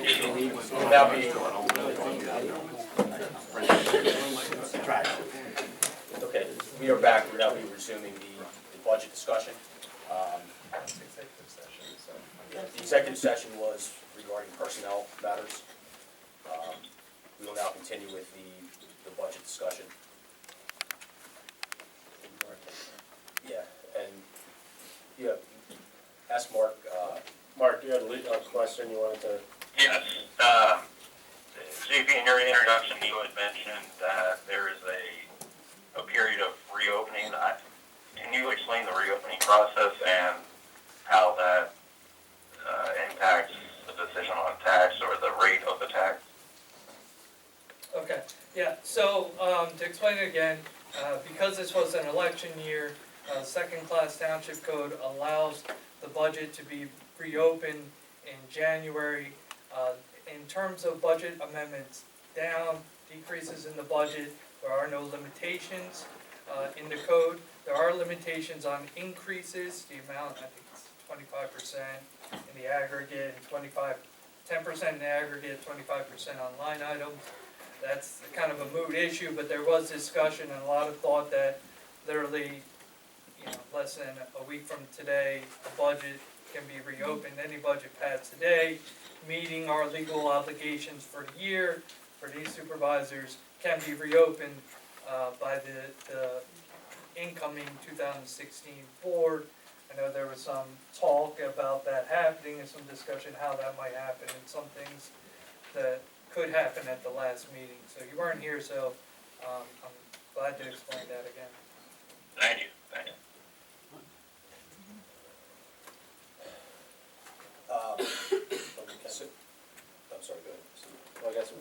Without being, okay, we are back. We're now resuming the budget discussion. The executive session was regarding personnel matters. We will now continue with the budget discussion. Yeah, and yeah, ask Mark. Mark, you had a question you wanted to? Yes. JP, in your introduction, you had mentioned that there is a period of reopening. Can you explain the reopening process and how that impacts the decision on tax or the rate of the tax? Okay, yeah, so to explain it again, because this was an election year, second-class township code allows the budget to be reopened in January. In terms of budget amendments, decreases in the budget, there are no limitations in the code. There are limitations on increases, the amount, I think it's 25% in the aggregate, and 10% in the aggregate, 25% on line items. That's kind of a moot issue, but there was discussion and a lot of thought that literally, less than a week from today, the budget can be reopened. Any budget passed today, meeting our legal obligations for the year for these supervisors, can be reopened by the incoming 2016 board. I know there was some talk about that happening and some discussion how that might happen and some things that could happen at the last meeting. So you weren't here, so I'm glad to explain that again. Thank you. Thank you. I'm sorry, go ahead. Well, I guess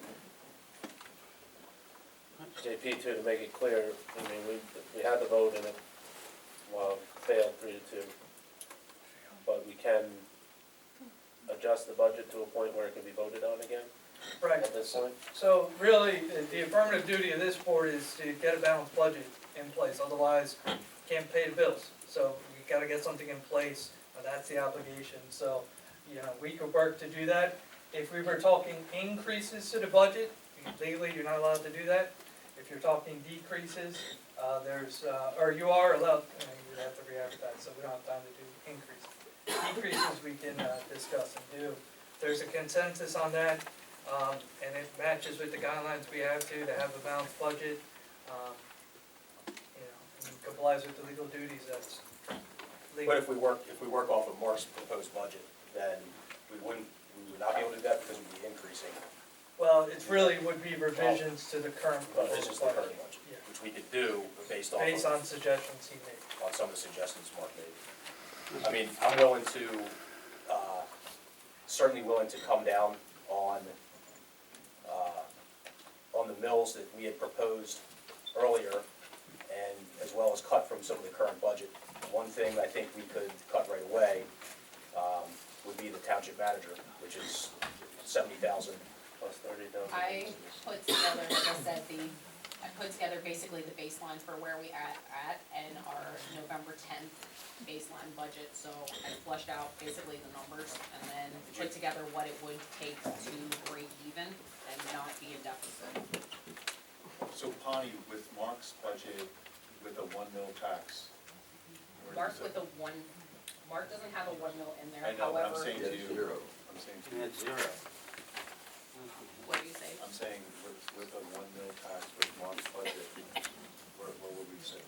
JP too, to make it clear, I mean, we had the vote and it, failed 3-2. But we can adjust the budget to a point where it can be voted on again Right. at this point? So really, the affirmative duty of this board is to get a balanced budget in place. Otherwise, you can't pay the bills. So you got to get something in place. That's the obligation. So, we could work to do that. If we were talking increases to the budget, legally you're not allowed to do that. If you're talking decreases, or you are allowed, you have to re-advertise, so we don't have time to do increases. Decreases we can discuss and do. There's a consensus on that, and it matches with the guidelines we have to have a balanced budget. And complies with the legal duties. That's legal. But if we work off of Mark's proposed budget, then we would not be able to do that because we'd be increasing. Well, it really would be revisions to the current budget. Revisions to the current budget, Yeah. which we could do based on suggestions he made. on some of the suggestions Mark made. I mean, I'm willing to, certainly willing to come down on the mills that we had proposed earlier, and as well as cut from some of the current budget. One thing I think we could cut right away would be the township manager, which is $70,000 Plus 30,000. I put together, like I said, I put together basically the baselines for where we at and our November 10th baseline budget. So I flushed out basically the numbers and then put together what it would take to break even and not be in deficit. So Connie, with Mark's budget, with a 1 mil tax. Mark doesn't have a 1 mil in there, I know, but I'm however. saying to you. I'm saying to you. It's zero. What do you say? I'm saying with a 1 mil tax with Mark's budget, what would we say?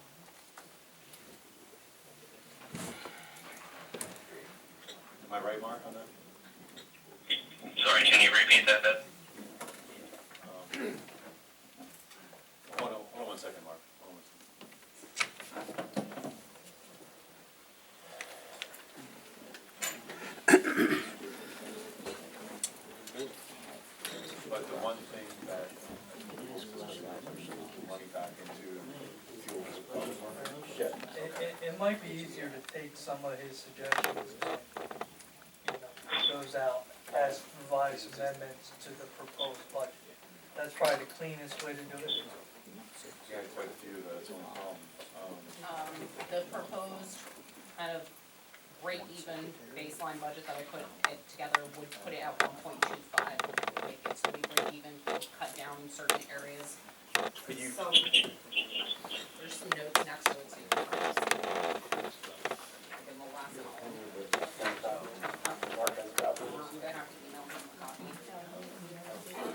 Am I right, Mark, on that? Sorry, can you repeat that? Hold on 1 second, Mark. Hold on 1 second. But the one thing that money back into fuel. It might be easier to take some of his suggestions and, those out as revised amendments to the proposed budget. That's probably the cleanest way to do it. Yeah, quite a few, that's the only problem. The proposed kind of break-even baseline budget that I put it together would put it at 1.25. Could you, So, there's some notes next to it, so you can probably see. Give them a last one. Mark has a copy. I'm gonna have to email him a copy.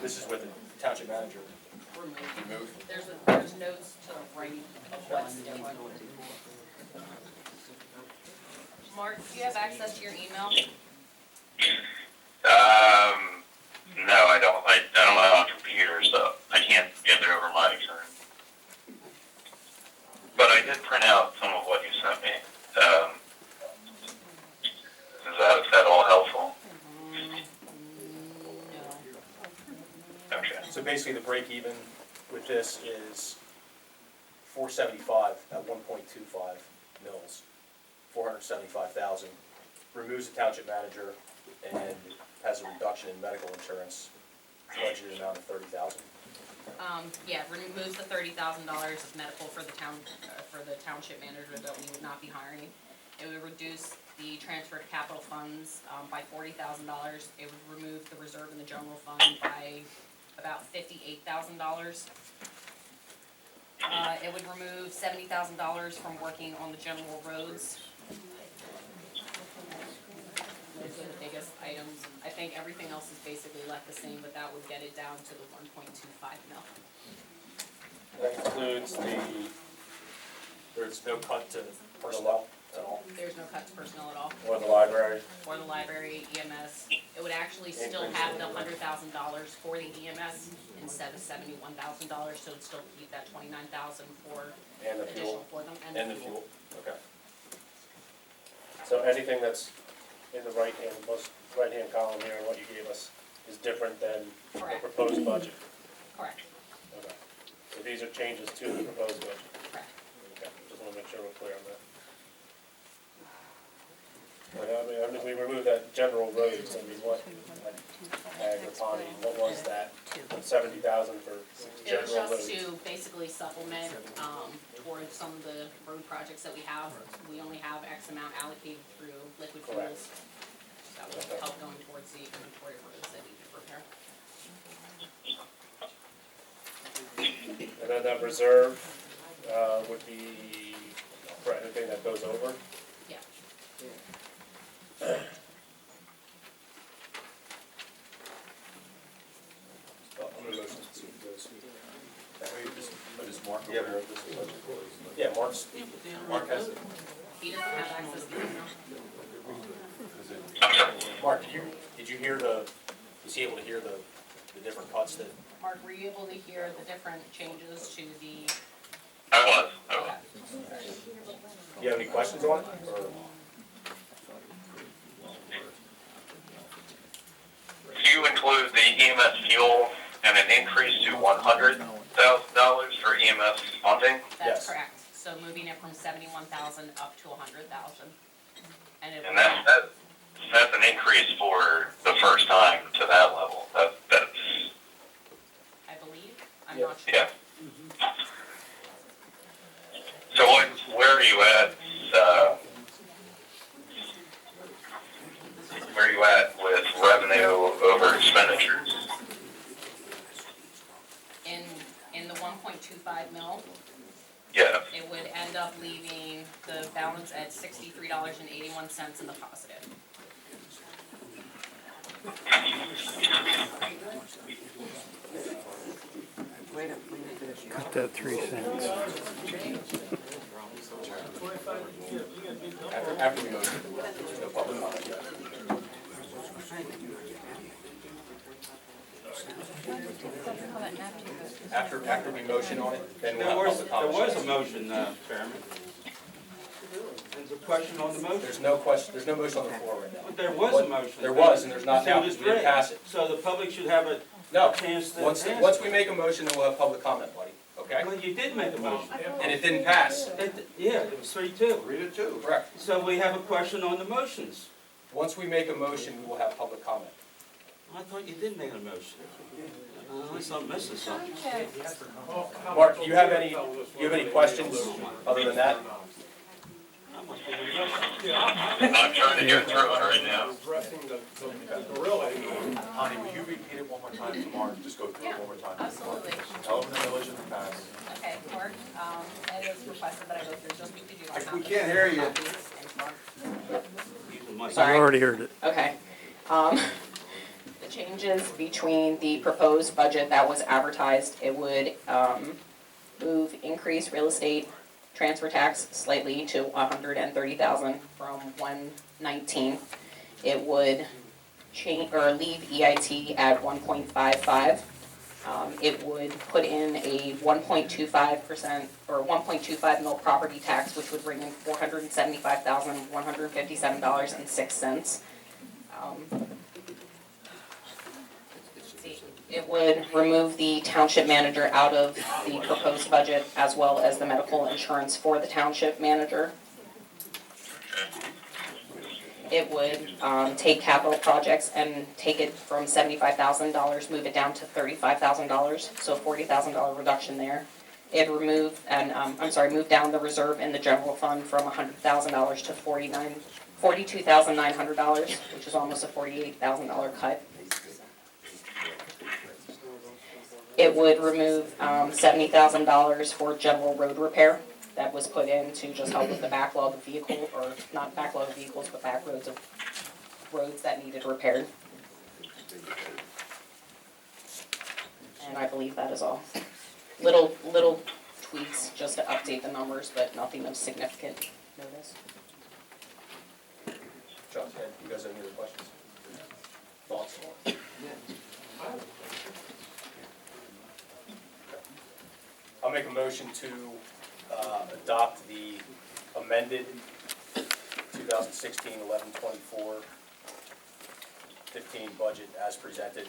this is with the township manager. Remove. There's notes to the right of what's different. Mark, do you have access to your email? No, I don't have a computer, so I can't get it over my phone. But I did print out some of what you sent me. Is that all helpful? No. Okay. So basically, the break even with this is 475 at 1.25 mils, 475,000. Removes the township manager and has a reduction in medical insurance, budgeted amount of 30,000. Yeah, removes the $30,000 of medical for the township manager that we would not be hiring. It would reduce the transfer to capital funds, by $40,000. It would remove the reserve in the general fund by about $58,000. It would remove $70,000 from working on the general roads. Those are the biggest items. I think everything else is basically left the same, but that would get it down to the 1.25 mil. That includes There's no cut to personnel at all. There's no cut to personnel at all, or the library. or the library, EMS. It would actually still have the $100,000 for the EMS instead of $71,000, so it'd still keep that $29,000 for And the additional fuel. for them, And the fuel, okay. So anything that's in the right-hand column here, what you gave us, is different than the Correct. proposed budget. Correct, Okay. So these are changes to the proposed budget. correct. Okay, just wanna make sure we're clear on that. I mean, we removed that general roads, I mean, what, ag or pond, what was that? 70,000 for It was general just roads? to basically supplement, towards some of the road projects that we have. We only have X amount allocated through liquid Correct. fuels. So that would help going towards the inventory of roads that need to repair. And then that reserve, would be for anything that goes over? Yeah. Well, I'm gonna motion to see if those. Is Mark aware of this budget? Yeah, Mark has it. He doesn't have access to the email. Mark, did you hear was he able to hear the different cuts that? Mark, were you able to hear the different changes to the? I was. Okay. Do you have any questions on it, or? Do you include the EMS fuel and an increase to $100,000 for EMS funding? That's Yes. correct. So moving it from 71,000 up to 100,000. And it And would, that's an increase for the first time to that level. That's, I believe, I'm Yeah. not sure. yeah. So where are you at, with revenue over expenditures? In the 1.25 mil, Yeah. it would end up leaving the balance at $63.81 in the positive. Cut that 3 cents. After we motion, there's no public comment yet. After we motion on it, then we'll have public comment. There was a motion, Chairman. There's a question on the motion. There's no question, there's no motion on the floor right now. But there was a motion. There was, and there's not now, So because it's we didn't great. pass it. So the public should have a No, chance to once answer. we make a motion, then we'll have public comment, buddy, okay? Well, you did make a motion. And it didn't pass, Yeah, it was 3-2. 3-2. correct? So we have a question on the motions. Once we make a motion, we will have public comment. I thought you did make a motion. Unless I'm missing something. Mark, do you have any questions other than that? I must be missing. I'm trying to get through it right now. addressing the gorilla, Connie, will you repeat it one more time to Mark? Just go through it one more time. Absolutely. Tell him the millage in the past. Okay, Mark, Ed has requested that I go through just because you don't have. We can't hear you. I Sorry. already heard it. Okay. The changes between the proposed budget that was advertised, it would, increase real estate transfer tax slightly to 130,000 from 119. It would change, or leave EIT at 1.55. It would put in a 1.25% or 1.25 mil property tax, which would bring in $475,157.06. It would remove the township manager out of the proposed budget, as well as the medical insurance for the township manager. It would take capital projects and take it from $75,000, move it down to $35,000, so $40,000 reduction there. It remove and move down the reserve in the general fund from $100,000 to $42,900, which is almost a $48,000 cut. It would remove $70,000 for general road repair that was put in to just help with the backlog of vehicle, or not backlog of vehicles, but back roads of roads that needed repaired. And I believe that is all. Little tweaks just to update the numbers, but nothing of significant notice. Chuck, Ed, you guys have any other questions? Thoughts? I'll make a motion to adopt the amended 2016-11-24-15 budget as presented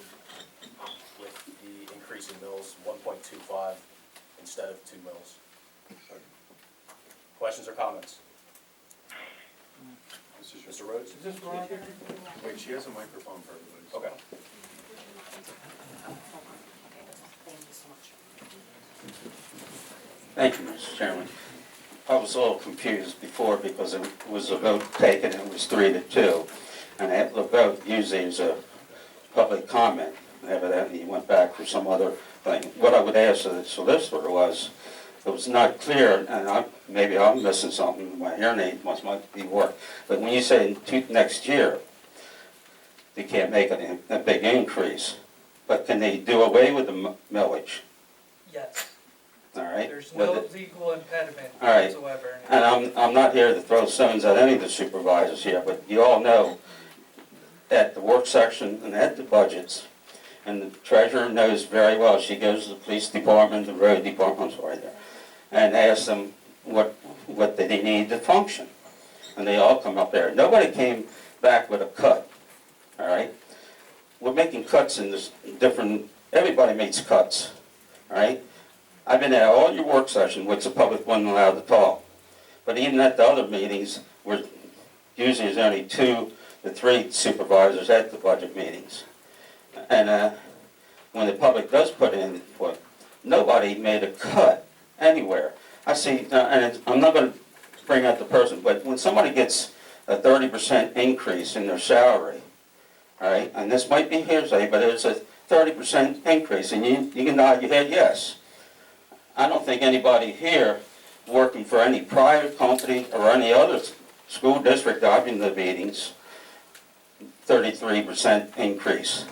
with the increase in mills, 1.25 instead of 2 mills. Questions or comments? Mr. Rhodes? Is this Veronica? Wait, she has a microphone for everybody. Okay. Thank you so much. Thank you, Mr. Chairman. I was a little confused before because it was a vote taken, it was 3-2. And that vote usually is a public comment. Evidently, he went back for some other thing. What I would ask the solicitor was, it was not clear, and maybe I'm missing something, my hearing aid might be work. But when you say next year, they can't make a big increase, but can they do away with the millage? Yes, All right? there's With no it? legal impediment All right. whatsoever. And I'm not here to throw stones at any of the supervisors here, but you all know at the work section and at the budgets, and the treasurer knows very well, she goes to the police department, the road department, I'm sorry there, and asks them what they need to function. And they all come up there. Nobody came back with a cut, all right? We're making cuts in this different, everybody makes cuts, all right? I've been at all your work sessions, which the public wasn't allowed to talk. But even at the other meetings, where usually there's only 2 to 3 supervisors at the budget meetings. And when the public does put in input, nobody made a cut anywhere. I see, and I'm not going to bring out the person, but when somebody gets a 30% increase in their salary, all right, and this might be hearsay, but it's a 30% increase, and you can nod your head yes. I don't think anybody here working for any private company or any other school district, I've been to the meetings, 33% increase.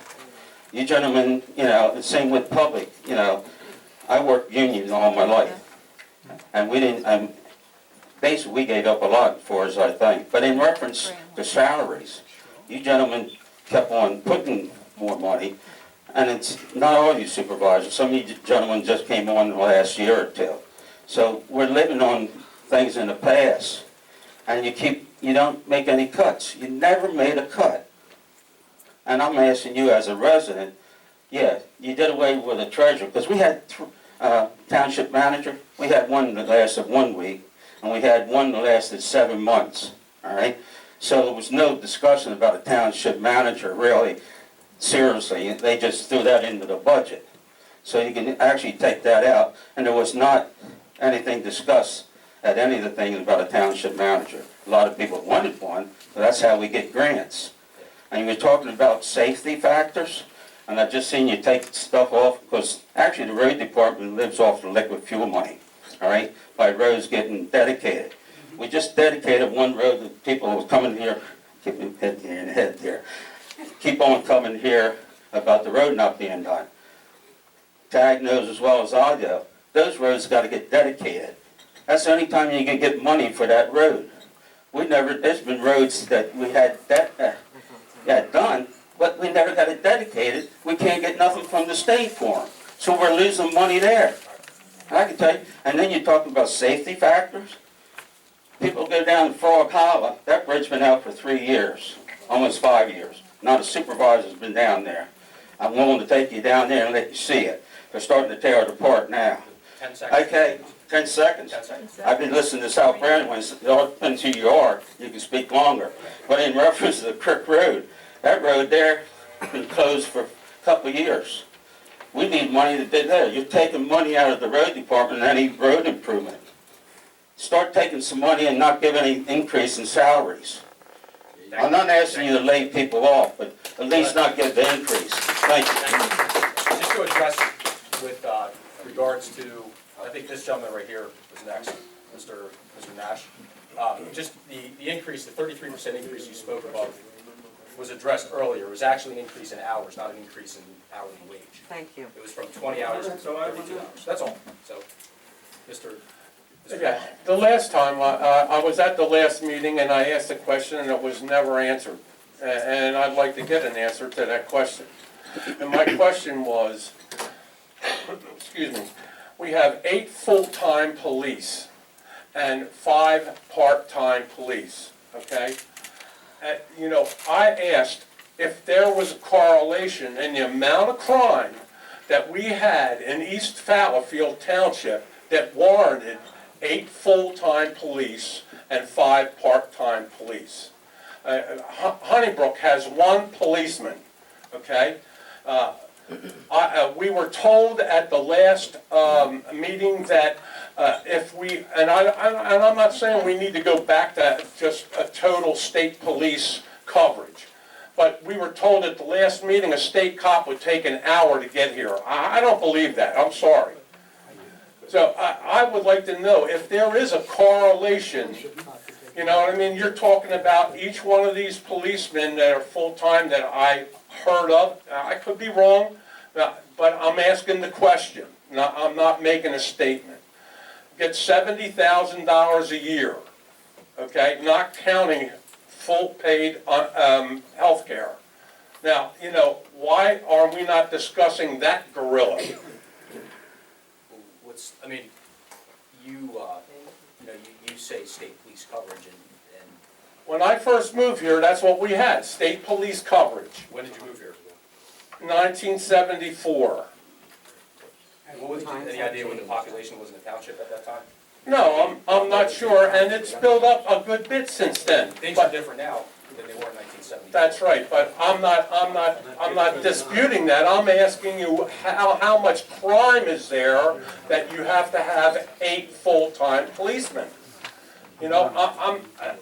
You gentlemen, you know, same with public, you know, I worked union all my life. And we didn't, basically we gave up a lot for us, I think. But in reference to salaries, you gentlemen kept on putting more money. And it's not all you supervisors, some of you gentlemen just came on the last year or 2. So we're living on things in the past. And you don't make any cuts. You never made a cut. And I'm asking you as a resident, yeah, you did away with a treasurer, because we had township manager, we had one that lasted 1 week, and we had one that lasted 7 months, all right? So there was no discussion about a township manager, really, seriously. They just threw that into the budget. So you can actually take that out, and there was not anything discussed at any of the things about a township manager. A lot of people wanted one, but that's how we get grants. and you were talking about safety factors, and I just seen you take stuff off, because actually the road department lives off the liquid fuel money, all right, by roads getting dedicated. We just dedicated one road that people was coming here, keep your head in your head there, keep on coming here about the road not being done. Tag knows as well as I do, those roads gotta get dedicated. That's the only time you can get money for that road. There's been roads that we had done, but we never got it dedicated. We can't get nothing from the state for them. So we're losing money there. I can tell you, and then you're talking about safety factors. People go down to Frog Hollow, that bridge's been out for 3 years, almost 5 years. Now the supervisor's been down there. I'm willing to take you down there and let you see it. They're starting to tear it apart now. 10 seconds. Okay, 10 seconds. 10 seconds. I've been listening to South Brandon, into you are, you can speak longer. But in reference to the Creek Road, that road there has been closed for a couple of years. We need money to do that. You're taking money out of the road department and any road improvement. Start taking some money and not give any increase in salaries. I'm not asking you to lay people off, but at least not give the increase. Thank you. Just to address with regards to, I think this gentleman right here was next, Mr. Nash. Just the increase, the 33% increase you spoke about was addressed earlier. It was actually an increase in hours, not an increase in hourly wage. Thank you. It was from 20 hours to 32 hours. That's all. So, Mr. Okay, the last time, I was at the last meeting and I asked a question and it was never answered. And I'd like to get an answer to that question. And my question was, excuse me, we have 8 full-time police and 5 part-time police, okay? You know, I asked if there was a correlation in the amount of crime that we had in East Fallowfield Township that warranted 8 full-time police and 5 part-time police. Honeybrook has 1 policeman, okay? We were told at the last meeting that if we, and I'm not saying we need to go back to just a total state police coverage, but we were told at the last meeting a state cop would take an hour to get here. I don't believe that, I'm sorry. So I would like to know if there is a correlation, you know what I mean? You're talking about each one of these policemen that are full-time that I heard of. I could be wrong, but I'm asking the question. I'm not making a statement. Get $70,000 a year, okay? Not counting full paid health care. Now, you know, why are we not discussing that gorilla? I mean, you say state police coverage and When I first moved here, that's what we had, state police coverage, when did you move here? 1974. What was, any idea what the population was in the township at that time? No, I'm not sure, and it's built up a good bit since then. Things are But different now than they were in 1970. that's right, but I'm not disputing that. I'm asking you how much crime is there that you have to have 8 full-time policemen? You know,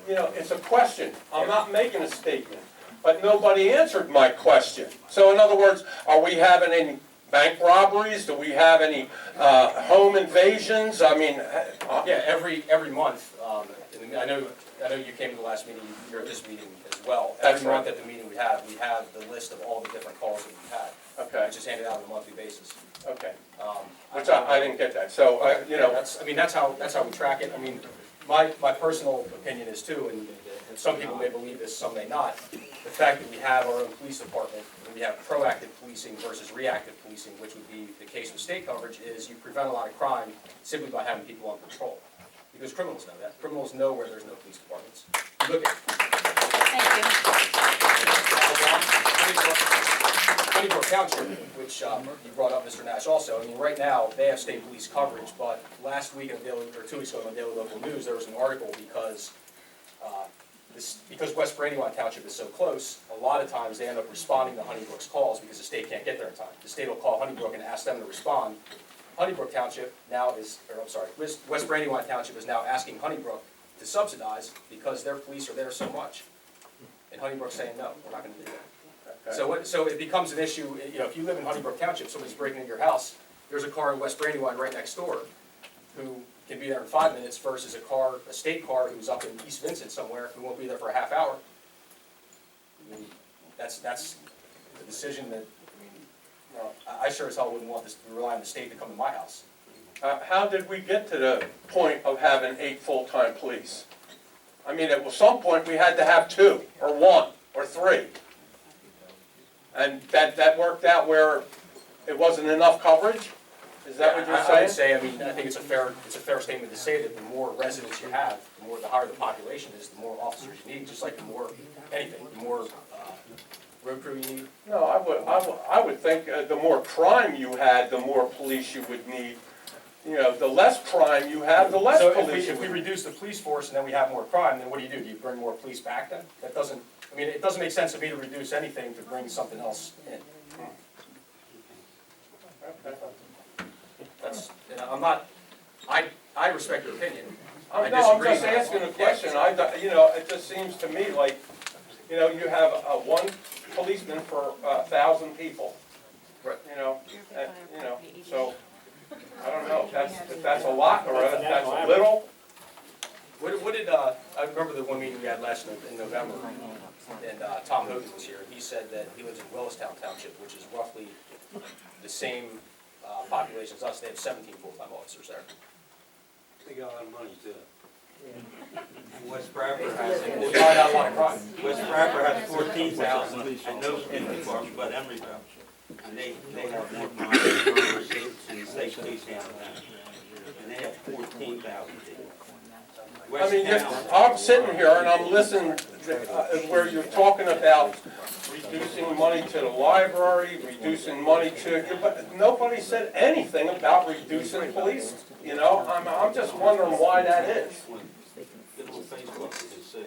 you know, it's a question. I'm not making a statement, but nobody answered my question. So in other words, are we having any bank robberies? Do we have any home invasions? I mean, Yeah, every month, I know you came to the last meeting, you're at this meeting as well. That's Every month right. at the meeting we have the list of all the different calls that we've had. Okay. Which is handed out on a monthly basis. okay, which I didn't get that. So, you know, That's how we track it. I mean, my personal opinion is too, and some people may believe this, some may not, the fact that we have our own police department, and we have proactive policing versus reactive policing, which would be the case with state coverage, is you prevent a lot of crime simply by having people on patrol. Because criminals know that. Criminals know where there's no police departments. You look at Honeybrook Township, which you brought up, Mr. Nash, also. I mean, right now, they have state police coverage, but last week, or 2 weeks ago on the Daily Local News, there was an article because West Brandywine Township is so close, a lot of times they end up responding to Honeybrook's calls because the state can't get there in time. The state will call Honeybrook and ask them to respond. Honeybrook Township now is, or I'm sorry, West Brandywine Township is now asking Honeybrook to subsidize because their police are there so much. and Honeybrook's saying, no, we're not gonna do that. Okay. So it becomes an issue, you know, if you live in Honeybrook Township, somebody's breaking into your house, there's a car in West Brandywine right next door who can be there in 5 minutes versus a state car who's up in East Vincent somewhere, who won't be there for a half hour. I mean, that's the decision that, I mean, well, I sure as hell wouldn't want this to rely on the state to come to my house. How did we get to the point of having 8 full-time police? I mean, at some point, we had to have 2, or 1, or 3. And that worked out where it wasn't enough coverage? Is that what you're I would saying? say, I mean, I think it's a fair statement to say that the more residents you have, the higher the population is, the more officers you need, just like the more, anything, the more, road crew you need. No, I would think the more crime you had, the more police you would need. You know, the less crime you have, the less So police you if we would need. reduce the police force and then we have more crime, then what do? Do you bring more police back then? That doesn't, I mean, it doesn't make sense to me to reduce anything to bring something else in. That's, you know, I'm not, I respect your opinion. I No, I'm disagree, just but- asking a question. You know, it just seems to me like, you know, you have 1 policeman for 1,000 people. Right. You know, so, I don't know if that's a lot or if that's a little. What did, I remember the one meeting we had last in November, and Tom Hogan was here, and he said that he lives in Willistown Township, which is roughly the same population as us. They have 17 full-time officers there. They got a lot of money too. West Bradford has, They find out a lot of crime. West Bradford has 14,000 and no police department but Emeryville. And they have more crime and the state police down there. And they have 14,000 people. I mean, I'm sitting here and I'm listening where you're talking about reducing money to the library, reducing money to, but nobody said anything about reducing police. You know, I'm just wondering why that is. Get on Facebook and see.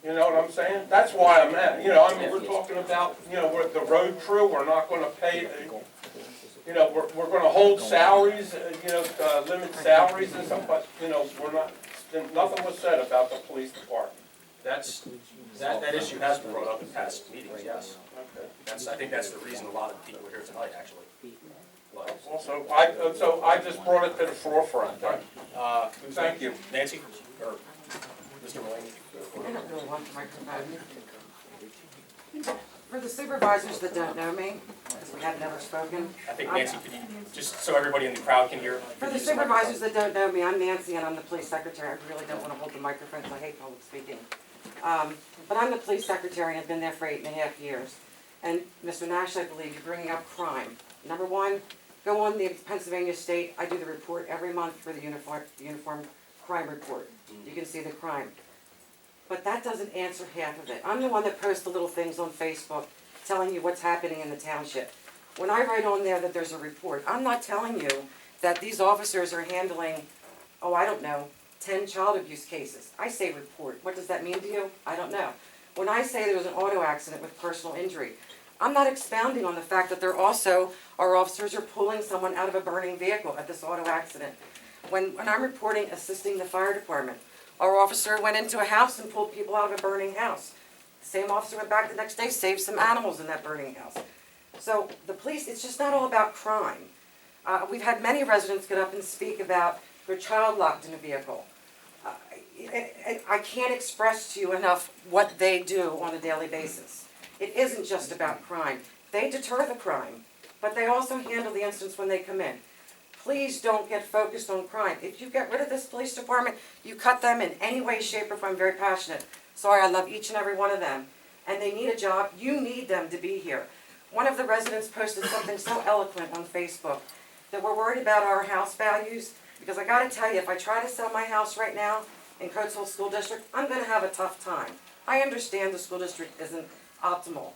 You know what I'm saying? That's why I'm at, you know, I mean, we're talking about, you know, we're the road crew, we're not gonna pay, you know, we're gonna hold salaries, you know, limit salaries and stuff, but, you know, we're not, nothing was said about the police department. That issue has been brought up in past meetings, yes. I think that's the reason a lot of people are here tonight, actually. But, So I just brought it to the forefront. Thank you. Nancy, or Mr. Mulaney? I don't really want the microphone. For the supervisors that don't know me, because we have never spoken. I think Nancy, could you, just so everybody in the crowd can hear. For the supervisors that don't know me, I'm Nancy and I'm the police secretary. I really don't want to hold the microphone because I hate public speaking. But I'm the police secretary and I've been there for 8.5 years. And Mr. Nash, I believe you're bringing up crime. Number one, go on the Pennsylvania State. I do the report every month for the uniform crime report. You can see the crime. But that doesn't answer half of it. I'm the one that posts the little things on Facebook telling you what's happening in the township. When I write on there that there's a report, I'm not telling you that these officers are handling, oh, I don't know, 10 child abuse cases. I say report. What does that mean to you? I don't know. When I say there was an auto accident with personal injury, I'm not expounding on the fact that there also are officers are pulling someone out of a burning vehicle at this auto accident. When I'm reporting assisting the fire department, our officer went into a house and pulled people out of a burning house. The same officer went back the next day, saved some animals in that burning house. So the police, it's just not all about crime. We've had many residents get up and speak about their child locked in a vehicle. I can't express to you enough what they do on a daily basis. It isn't just about crime. They deter the crime, but they also handle the incidents when they come in. Please don't get focused on crime. If you get rid of this police department, you cut them in any way, shape, or form. I'm very passionate. Sorry, I love each and every one of them. And they need a job. You need them to be here. One of the residents posted something so eloquent on Facebook that we're worried about our house values. Because I gotta tell you, if I try to sell my house right now in Coatesville School District, I'm gonna have a tough time. I understand the school district isn't optimal.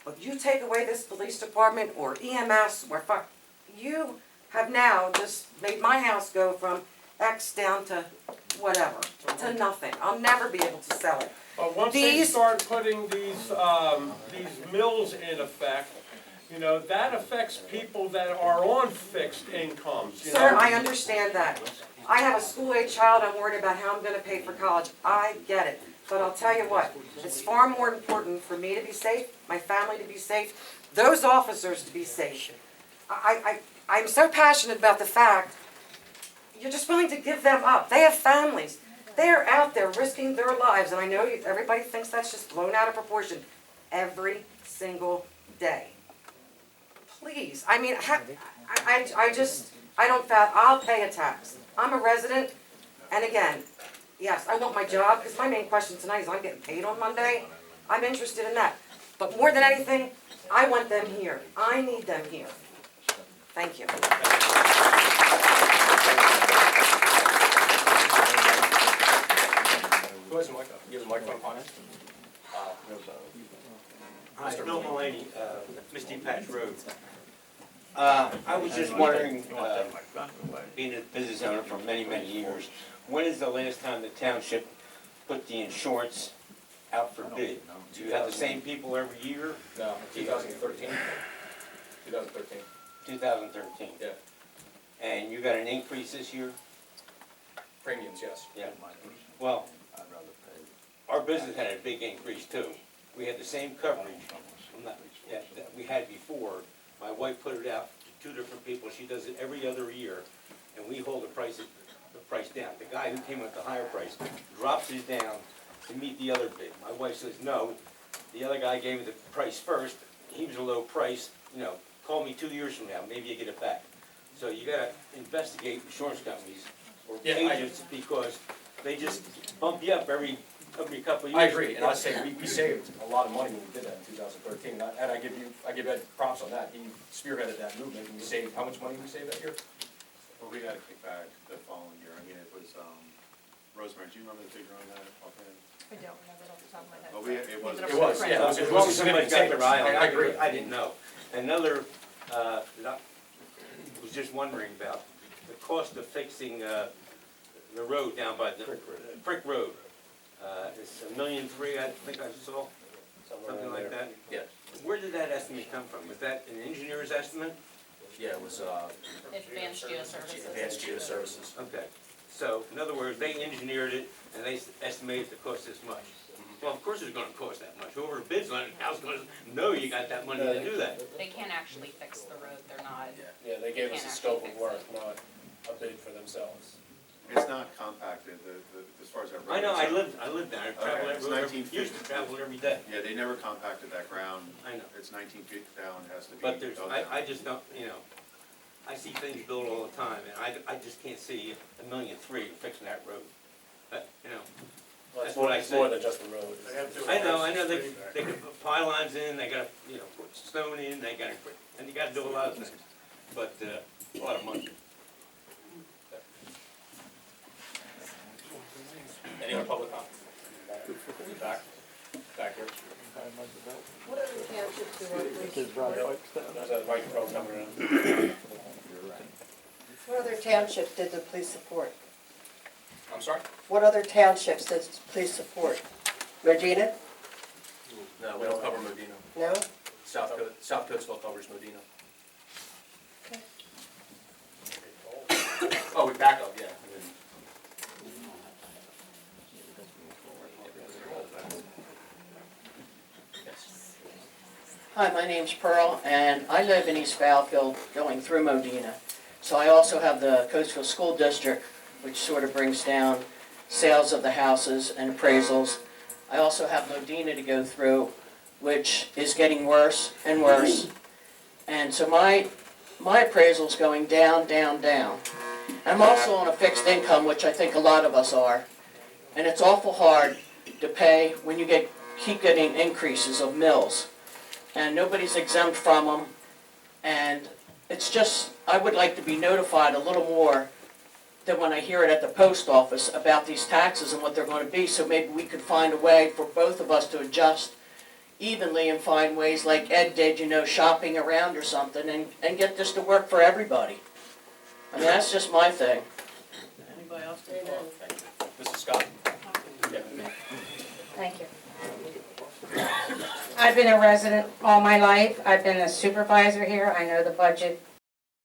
But you take away this police department or EMS or fire, you have now just made my house go from X down to whatever, to nothing. I'll never be able to sell it. But once they start putting these mills in effect, you know, that affects people that are on fixed incomes, you know. Sir, I understand that. I have a school-age child, I'm worried about how I'm gonna pay for college. I get it. but I'll tell you what, it's far more important for me to be safe, my family to be safe, those officers to be safe. I'm so passionate about the fact, you're just willing to give them up. They have families. They are out there risking their lives, and I know everybody thinks that's just blown out of proportion every single day. Please, I mean, I'll pay a tax. I'm a resident, and again, yes, I want my job, because my main question tonight is I'm getting paid on Monday. I'm interested in that. But more than anything, I want them here. I need them here. Thank you. Who has the mic? You have the microphone on? Hi, Bill Mulaney, Misty Patch Road. I was just wondering, being a business owner for many, many years, when is the last time the township put the insurance out for bid? Do you have the same people every year? No, 2013. 2013. 2013. Yeah. And you got an increase this year? Premiums, yes. Yeah. Well, our business had a big increase too. We had the same coverage that we had before. My wife put it out to 2 different people. She does it every other year, and we hold the price down. The guy who came with the higher price drops it down to meet the other bid. My wife says, no, the other guy gave me the price first. He was a low price, you know, call me 2 years from now, maybe you get it back. So you gotta investigate insurance companies or agents, because they just bump you up every couple of years. I agree, and I say we saved a lot of money when we did that in 2013, and I give Ed props on that. He spearheaded that movement, and we saved, how much money did we save that year? Well, we had to kick back the following year. I mean, it was, Rosemary, do you remember the figure on that offhand? I don't remember it off the top of my head. Well, it was. It was, yeah. As long as somebody's got their eye on it. I agree. I didn't know. Another, that I was just wondering about, the cost of fixing the road down by the Frick Road. It's $1.3 million, I think I saw, something like that. Yeah. Where did that estimate come from? Was that an engineer's estimate? Yeah, it was, Advanced Geoservices. Advanced Geoservices. Okay. So, in other words, they engineered it, and they estimated the cost this much. Well, of course it's gonna cost that much. Whoever bids on it, how's gonna know you got that money to do that? They can't actually fix the road, they're not. Yeah, they gave us a scope of work, not a bid for themselves. It's not compacted, as far as that road. I know, is. I lived there, I traveled Okay, it's everywhere, 1950. used to travel every day. Yeah, they never compacted that ground. I know. It's 19 feet down, it has to be. But there's, dug down. I just don't, you know, I see things built all the time, and I just can't see $1.3 million fixing that road. But, you know, that's what I It's more said. than just the road. I know, they can put pylons in, they gotta, you know, put stone in, they gotta, and you gotta do a lot of things. But, a lot of money. Any other public comment? Back here. What other townships do our police, There's a microphone coming around. what other townships did the police support? I'm sorry? What other townships does the police support? Medina? No, we don't cover Modena. No? South Coastal covers Modena. Oh, we back up, yeah. Hi, my name's Pearl, and I live in East Fallowfield, going through Modena. So I also have the Coatesville School District, which sort of brings down sales of the houses and appraisals. I also have Modena to go through, which is getting worse and worse. And so my appraisal's going down, down, down. I'm also on a fixed income, which I think a lot of us are. And it's awful hard to pay when you keep getting increases of mills. And nobody's exempt from them. And it's just, I would like to be notified a little more than when I hear it at the post office about these taxes and what they're going to be, so maybe we could find a way for both of us to adjust evenly and find ways like Ed did, you know, shopping around or something, and get this to work for everybody. I mean, that's just my thing. Anybody else? Mrs. Scott? Yeah. Thank you. I've been a resident all my life. I've been a supervisor here. I know the budget